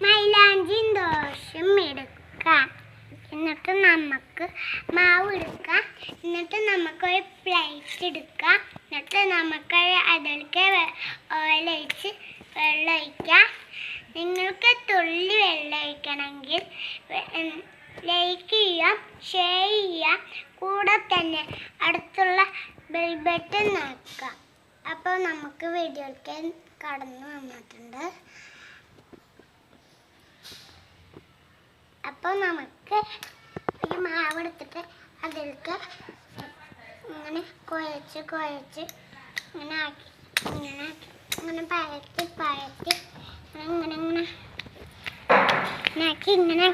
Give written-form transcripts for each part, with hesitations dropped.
മൈലാഞ്ചിയും ദോശയും എടുക്കാം. എന്നിട്ട് നമുക്ക് മാവ് എടുക്കാം. എന്നിട്ട് നമുക്കൊരു പ്ലേറ്റ് എടുക്കാം. എന്നിട്ട് നമുക്ക് അതിലേക്ക് ഓയിലൊഴിച്ച് വെള്ളം ഒഴിക്കാം. നിങ്ങൾക്ക് തുള്ളി വെള്ളം ഒഴിക്കണമെങ്കിൽ ലൈക്ക് ചെയ്യാം, ഷെയർ ചെയ്യാം, കൂടെ തന്നെ അടുത്തുള്ള ബെൽ ബട്ടൺ നോക്കാം. അപ്പോൾ നമുക്ക് വീഡിയോയിലേക്ക് കടന്നു വന്നിട്ടുണ്ട്. അപ്പോൾ നമുക്ക് ഈ മാവ് എടുത്തിട്ട് അതിലേക്ക് ഇങ്ങനെ കുഴച്ച് ഇങ്ങനെ ആക്കി ഇങ്ങനെ പരത്തി ഇങ്ങനെ ആക്കി ഇങ്ങനെ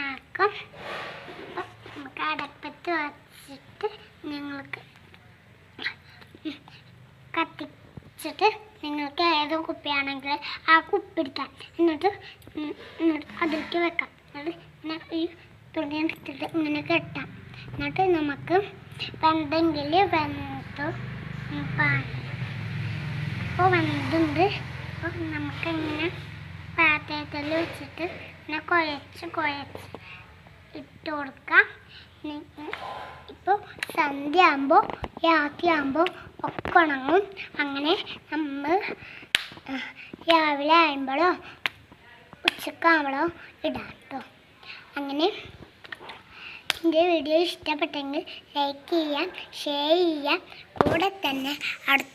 ആക്കും. അപ്പം നമുക്ക് അടപ്പത്ത് വച്ചിട്ട് ഞങ്ങൾക്ക് കത്തിച്ചിട്ട് നിങ്ങൾക്ക് ഏത് കുപ്പിയാണെങ്കിൽ ആ കുപ്പി എടുക്കാം. എന്നിട്ട് അതിലേക്ക് വെക്കാം. എന്നിട്ട് ഈ തുണി എടുത്തിട്ട് ഇങ്ങനെ കെട്ടാം. എന്നിട്ട് നമുക്ക് വെന്തെങ്കിൽ വെന്തു അപ്പോൾ വെന്തുണ്ട്. അപ്പോൾ നമുക്കിങ്ങനെ പാത്രത്തിൽ വെച്ചിട്ട് ഇങ്ങനെ കുഴച്ച് ഇട്ട് കൊടുക്കാം. ഇപ്പോൾ സന്ധ്യ ആകുമ്പോൾ രാത്രിയാകുമ്പോൾ ഒക്കെ ഉണങ്ങും. അങ്ങനെ നമ്മൾ രാവിലെ ആകുമ്പോഴോ ഉച്ചക്കാകുമ്പോഴോ ഇടാം കേട്ടോ. അങ്ങനെ എൻ്റെ വീഡിയോ ഇഷ്ടപ്പെട്ടെങ്കിൽ ലൈക്ക് ചെയ്യാം, ഷെയർ ചെയ്യാം, കൂടെ തന്നെ അടുത്ത